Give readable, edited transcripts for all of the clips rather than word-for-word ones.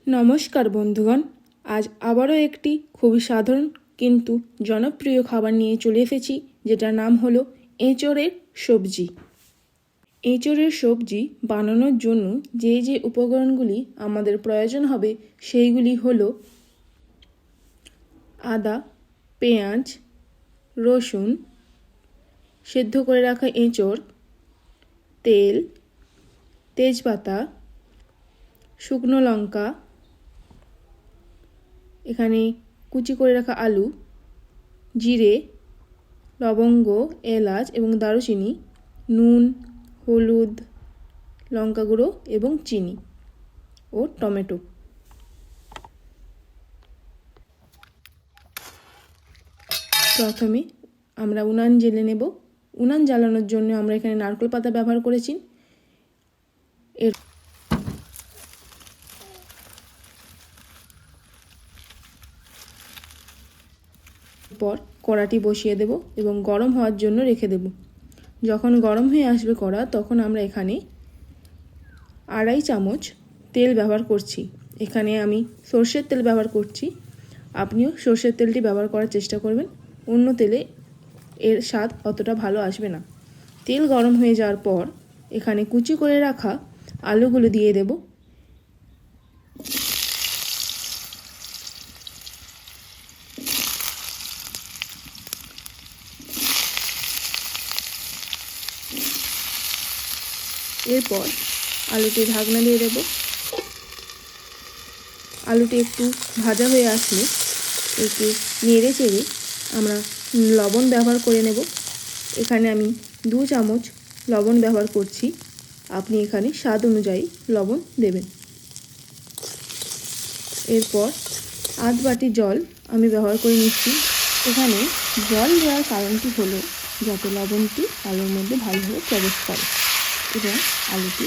নমস্কার বন্ধুগণ, আজ আবারও একটি খুবই সাধারণ কিন্তু জনপ্রিয় খাবার নিয়ে চলে এসেছি, যেটার নাম হলো এঁচোড়ের সবজি। এঁচোড়ের সবজি বানানোর জন্য যে যে উপকরণগুলি আমাদের প্রয়োজন হবে সেইগুলি হলো আদা, পেঁয়াজ, রসুন, সেদ্ধ করে রাখা এঁচোড়, তেল, তেজপাতা, শুকনো লঙ্কা, এখানে কুচি করে রাখা আলু, জিরে, লবঙ্গ, এলাচ এবং দারুচিনি, নুন, হলুদ, লঙ্কা গুঁড়ো এবং চিনি ও টমেটো। প্রথমে আমরা উনান জ্বেলে নেব। উনান জ্বালানোর জন্য আমরা এখানে নারকেল পাতা ব্যবহার করেছি। এরপর কড়াটি বসিয়ে দেব এবং গরম হওয়ার জন্য রেখে দেব। যখন গরম হয়ে আসবে কড়া, তখন আমরা এখানে 2.5 চামচ তেল ব্যবহার করছি। এখানে আমি সর্ষের তেল ব্যবহার করছি, আপনিও সর্ষের তেলটি ব্যবহার করার চেষ্টা করবেন। অন্য তেলে এর স্বাদ অতটা ভালো আসবে না। তেল গরম হয়ে যাওয়ার পর এখানে কুচি করে রাখা আলুগুলো দিয়ে দেব। এরপর আলুটি ঢাকনা দিয়ে দেব। আলুটি একটু ভাজা হয়ে আসলে একে নেড়ে চেড়ে আমরা লবণ ব্যবহার করে নেব। এখানে আমি 2 চামচ লবণ ব্যবহার করছি, আপনি এখানে স্বাদ অনুযায়ী লবণ দেবেন। এরপর আধ বাটি জল আমি ব্যবহার করে নিচ্ছি। এখানে জল দেওয়ার কারণটি হলো যাতে লবণটি আলুর মধ্যে ভালোভাবে প্রবেশ করে এবং আলুটি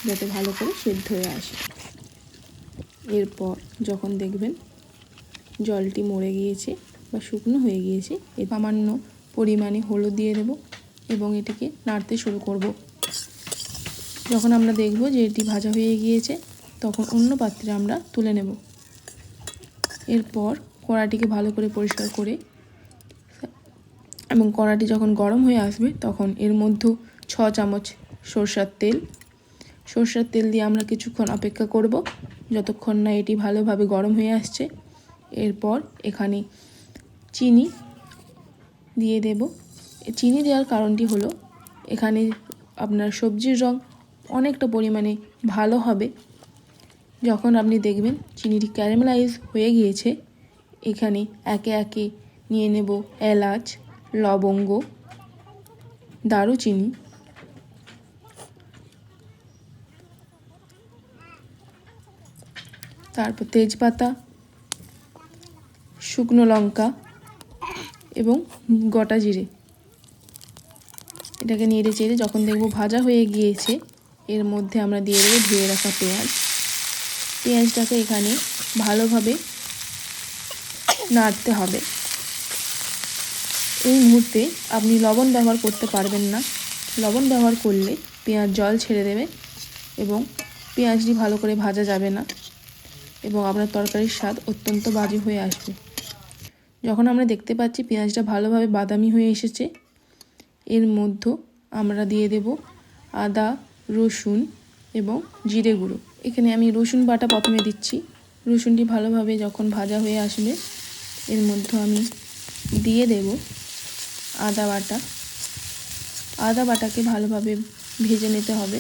যাতে ভালো করে সেদ্ধ হয়ে আসে। এরপর যখন দেখবেন জলটি মরে গিয়েছে বা শুকনো হয়ে গিয়েছে, সামান্য পরিমাণে হলুদ দিয়ে দেব এবং এটিকে নাড়তে শুরু করব। যখন আমরা দেখব যে এটি ভাজা হয়ে গিয়েছে, তখন অন্য পাত্রে আমরা তুলে নেব। এরপর কড়াটিকে ভালো করে পরিষ্কার করে এবং কড়াটি যখন গরম হয়ে আসবে, তখন এর মধ্যে 6 চামচ সরষের তেল দিয়ে আমরা কিছুক্ষণ অপেক্ষা করব, যতক্ষণ না এটি ভালোভাবে গরম হয়ে আসছে। এরপর এখানে চিনি দিয়ে দেব। চিনি দেওয়ার কারণটি হলো এখানে আপনার সবজির রং অনেকটা পরিমাণে ভালো হবে। যখন আপনি দেখবেন চিনিটি ক্যারামেলাইজ হয়ে গিয়েছে, এখানে একে একে নিয়ে নেব এলাচ, লবঙ্গ, দারুচিনি, তারপর তেজপাতা, শুকনো লঙ্কা এবং গোটা জিরে। এটাকে নেড়ে চেড়ে যখন দেখব ভাজা হয়ে গিয়েছে, এর মধ্যে আমরা দিয়ে দেবো ধুয়ে রাখা পেঁয়াজ। পেঁয়াজটাকে এখানে ভালোভাবে নাড়তে হবে। এই মুহূর্তে আপনি লবণ ব্যবহার করতে পারবেন না। লবণ ব্যবহার করলে পেঁয়াজ জল ছেড়ে দেবে এবং পেঁয়াজটি ভালো করে ভাজা যাবে না এবং আপনার তরকারির স্বাদ অত্যন্ত বাজে হয়ে আসবে। যখন আমরা দেখতে পাচ্ছি পেঁয়াজটা ভালোভাবে বাদামি হয়ে এসেছে, এর মধ্যে আমরা দিয়ে দেব আদা, রসুন এবং জিরে গুঁড়ো। এখানে আমি রসুন বাটা প্রথমে দিচ্ছি। রসুনটি ভালোভাবে যখন ভাজা হয়ে আসবে, এর মধ্যে আমি দিয়ে দেব আদা বাটা। আদা বাটাকে ভালোভাবে ভেজে নিতে হবে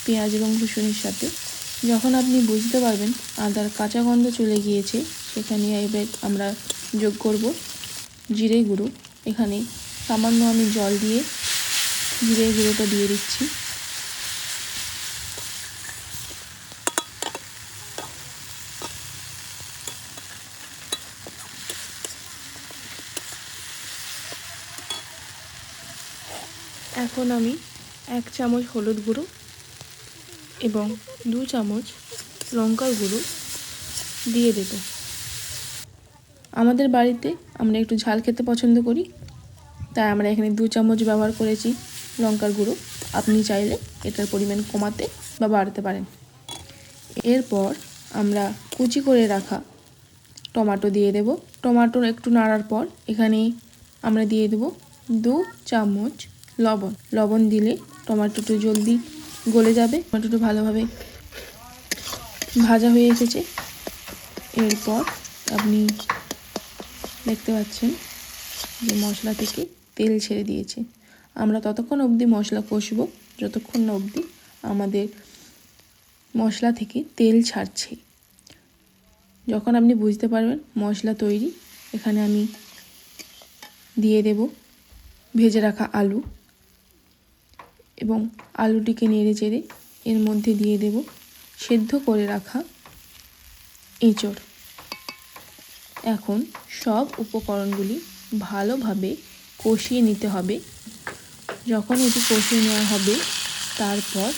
পেঁয়াজ এবং রসুনের সাথে। যখন আপনি বুঝতে পারবেন আদার কাঁচা গন্ধ চলে গিয়েছে, সেখানে এবার আমরা যোগ করব জিরে গুঁড়ো। এখানে সামান্য আমি জল দিয়ে জিরে গুঁড়োটা দিয়ে দিচ্ছি। এখন আমি 1 চামচ হলুদ গুঁড়ো এবং 2 চামচ লঙ্কার গুঁড়ো দিয়ে দেব। আমাদের বাড়িতে আমরা একটু ঝাল খেতে পছন্দ করি, তাই আমরা এখানে 2 চামচ ব্যবহার করেছি লঙ্কার গুঁড়ো। আপনি চাইলে এটার পরিমাণ কমাতে বা বাড়াতে পারেন। এরপর আমরা কুচি করে রাখা টমেটো দিয়ে দেব। টমেটো একটু নাড়ার পর এখানে আমরা দিয়ে দেব 2 চামচ লবণ। লবণ দিলে টমেটোটা জলদি গলে যাবে। টমেটোটা ভালোভাবে ভাজা হয়ে এসেছে। এরপর আপনি দেখতে পাচ্ছেন যে মশলা থেকে তেল ছেড়ে দিয়েছে। আমরা ততক্ষণ অবধি মশলা কষবো যতক্ষণ না অবধি আমাদের মশলা থেকে তেল ছাড়ছে। যখন আপনি বুঝতে পারবেন মশলা তৈরি, এখানে আমি দিয়ে দেব ভেজে রাখা আলু এবং আলুটিকে নেড়ে চেড়ে এর মধ্যে দিয়ে দেব সেদ্ধ করে রাখা এঁচোড়। এখন সব উপকরণগুলি ভালোভাবে কষিয়ে নিতে হবে। যখন এটি কষিয়ে নেওয়া হবে তারপর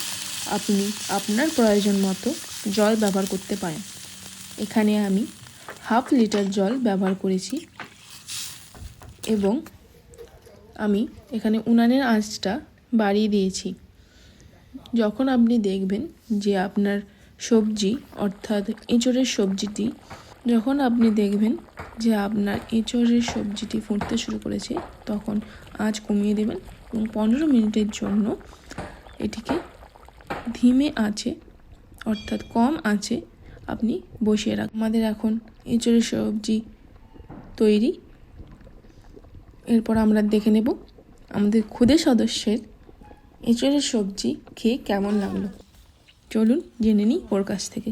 আপনি আপনার প্রয়োজন মতো জল ব্যবহার করতে পারেন। এখানে আমি 1/2 লিটার জল ব্যবহার করেছি এবং আমি এখানে উনানের আঁচটা বাড়িয়ে দিয়েছি। যখন আপনি দেখবেন যে আপনার সবজি অর্থাৎ এঁচোড়ের সবজিটি যখন আপনি দেখবেন যে আপনার এঁচোড়ের সবজিটি ফুটতে শুরু করেছে তখন আঁচ কমিয়ে দেবেন এবং 15 মিনিটের জন্য এটিকে ধিমে আঁচে অর্থাৎ কম আঁচে আপনি বসিয়ে রাখুন। আমাদের এখন এঁচোড়ের সবজি তৈরি। এরপর আমরা দেখে নেব আমাদের ক্ষুদে সদস্যের এঁচোড়ের সবজি খেয়ে কেমন লাগলো। চলুন জেনে নিই ওর কাছ থেকে।